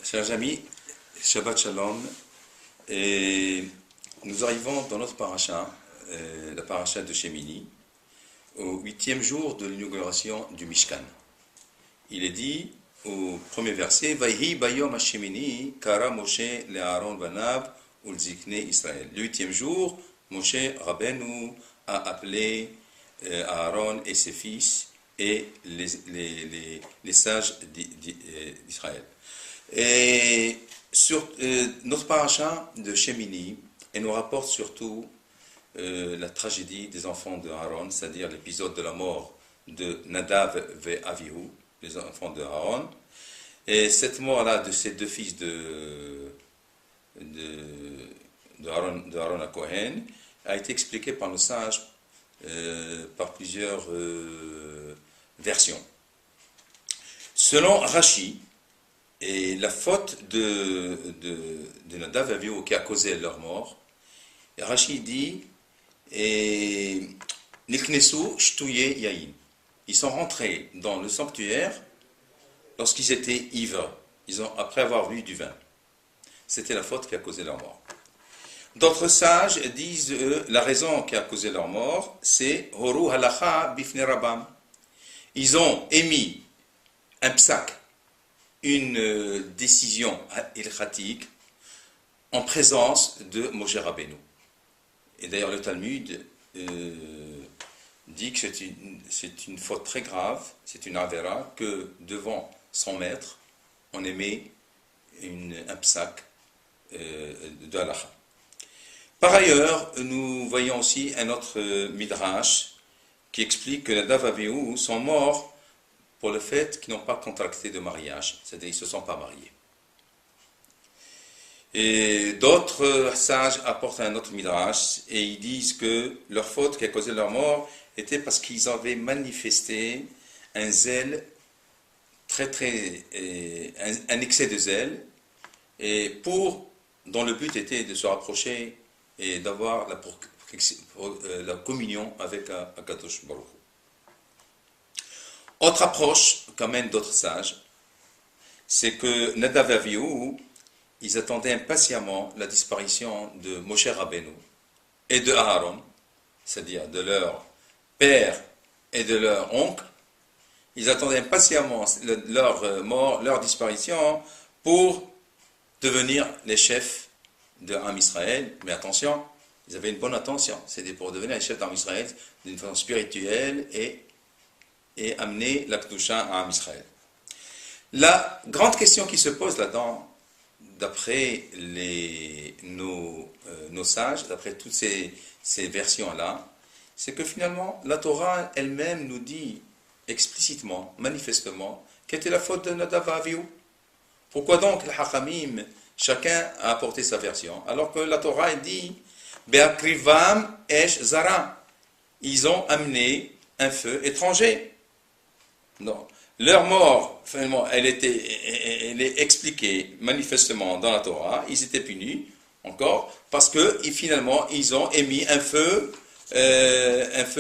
Chers amis, Shabbat Shalom, et nous arrivons dans notre paracha, la paracha de Shemini, au 8e jour de l'inauguration du Mishkan. Il est dit au premier verset, Vayhi bayom hashemini kara Moshe le'Aaron vanav ulzikne Israël. Le 8e jour, Moshe Rabbeinu a appelé Aaron et ses fils et les sages d'Israël. Et sur notre paracha de Shemini, elle nous rapporte surtout la tragédie des enfants de Aaron, c'est-à-dire l'épisode de la mort de Nadav et Avihu, les enfants de Aaron. Et cette mort-là de ces deux fils de Aaron à Cohen a été expliquée par nos sages par plusieurs versions. Selon Rashi, et la faute de Nadav et Avihu qui a causé leur mort, Rashi dit Niknesu shtuye yain. Ils sont rentrés dans le sanctuaire lorsqu'ils étaient ivres, après avoir bu du vin. C'était la faute qui a causé leur mort. D'autres sages disent la raison qui a causé leur mort, c'est Horu halacha bifne rabam. Ils ont émis un psak, une décision ilchatique en présence de Moshe Rabbeinu. Et d'ailleurs le Talmud dit que c'est une faute très grave, c'est une avera, que devant son maître, on émet un psak de halakha. Par ailleurs, nous voyons aussi un autre midrash qui explique que Nadav et Avihu sont morts pour le fait qu'ils n'ont pas contracté de mariage, c'est-à-dire qu'ils ne se sont pas mariés. Et d'autres sages apportent un autre midrash et ils disent que leur faute qui a causé leur mort était parce qu'ils avaient manifesté un zèle un excès de zèle, et dont le but était de se rapprocher et d'avoir la communion avec Akadosh Baruch Hu. Autre approche qu'amènent d'autres sages, c'est que Nadav et Avihu, ils attendaient impatiemment la disparition de Moshe Rabbeinu et de Aaron, c'est-à-dire de leur père et de leur oncle. Ils attendaient impatiemment leur mort, leur disparition, pour devenir les chefs de Am Israël. Mais attention, ils avaient une bonne intention, c'était pour devenir les chefs d'Am Israël d'une façon spirituelle et amener la Kedusha à Am Israël. La grande question qui se pose là-dedans, d'après nos sages, d'après toutes ces versions-là, c'est que finalement, la Torah elle-même nous dit explicitement, manifestement, quelle était la faute de Nadav et Avihu. Pourquoi donc les Hachamim, chacun a apporté sa version, alors que la Torah elle dit Be'akrivam esh zara. Ils ont amené un feu étranger. Non. Leur mort, finalement, elle est expliquée manifestement dans la Torah. Ils étaient punis, encore, parce que finalement, ils ont émis un feu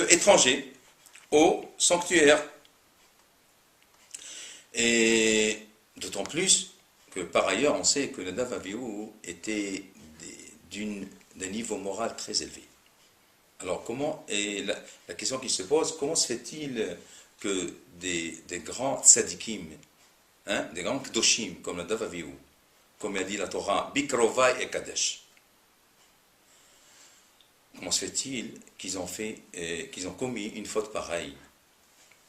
étranger au sanctuaire. Et d'autant plus que, par ailleurs, on sait que Nadav et Avihu étaient d'un niveau moral très élevé. Alors, la question qui se pose, comment se fait-il que des grands tzadikim, des grands kdoshim, comme Nadav et Avihu, comme a dit la Torah, Bikrovai et Kadesh, comment se fait-il qu'ils ont commis une faute pareille,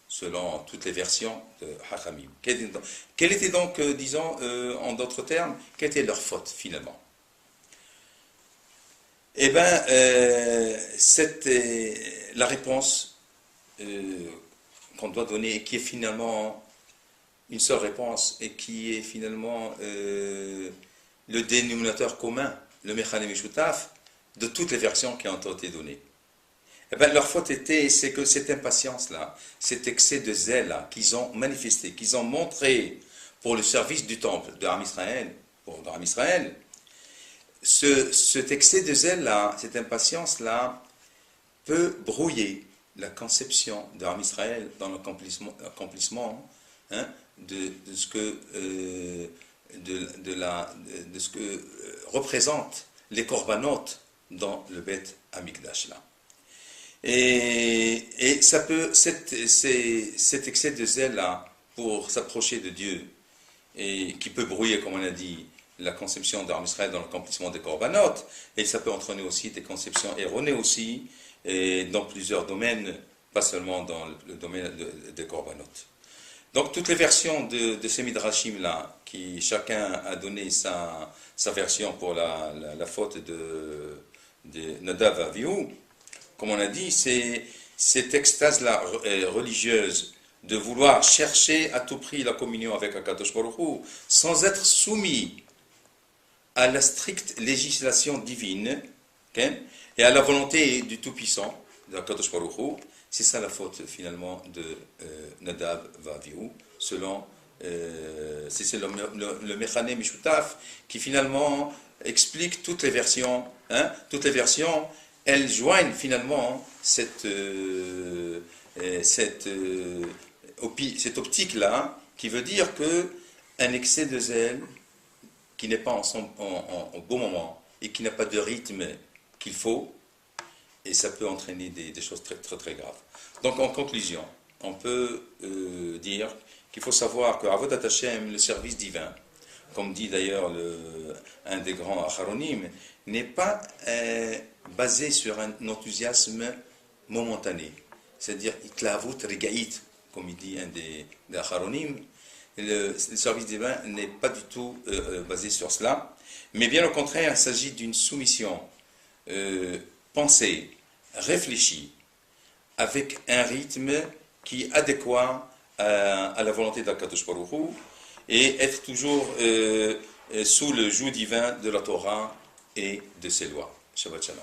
selon toutes les versions de Hachamim? Quelle était donc, disons, en d'autres termes, quelle était leur faute finalement? Eh bien, la réponse qu'on doit donner, qui est finalement une seule réponse, et qui est finalement le dénominateur commun, le Mechane Mishutaf, de toutes les versions qui ont été données. Eh bien, leur faute c'est que cette impatience-là, cet excès de zèle-là qu'ils ont manifesté, qu'ils ont montré pour le service du temple de Am Israël, cet excès de zèle-là, cette impatience-là, peut brouiller la conception de Am Israël dans l'accomplissement de de ce que représentent les corbanotes dans le Beth Amikdash là. Et ça peut, cet excès de zèle là pour s'approcher de Dieu, et qui peut brouiller, comme on a dit, la conception d'Arm Israël dans l'accomplissement des corbanotes, et ça peut entraîner aussi des conceptions erronées aussi, et dans plusieurs domaines, pas seulement dans le domaine des corbanotes. Donc toutes les versions de ces midrashim là, qui chacun a donné sa version pour la faute de Nadav et Avihu, comme on a dit, c'est cette extase-là religieuse de vouloir chercher à tout prix la communion avec Akadosh Baruch Hu, sans être soumis à la stricte législation divine, okay, et à la volonté du Tout-Puissant, de Akadosh Baruch Hu. C'est ça la faute finalement de Nadav et Avihu, selon c'est le Mechane Mishutaf qui finalement explique toutes les versions. Toutes les versions, elles joignent finalement cette optique-là, qui veut dire qu'un excès de zèle qui n'est pas en bon moment et qui n'a pas de rythme qu'il faut, et ça peut entraîner des choses très, très, très graves. Donc en conclusion, on peut dire qu'il faut savoir que Avodat Hashem, le service divin, comme dit d'ailleurs un des grands acharonim, n'est pas basé sur un enthousiasme momentané. C'est-à-dire, itlavut regaït, comme il dit un des acharonim, le service divin n'est pas du tout basé sur cela, mais bien au contraire, il s'agit d'une soumission pensée, réfléchie, avec un rythme qui est adéquat à la volonté d'Akadosh Baruch Hu, et être toujours sous le joug divin de la Torah et de ses lois. Shabbat Shalom.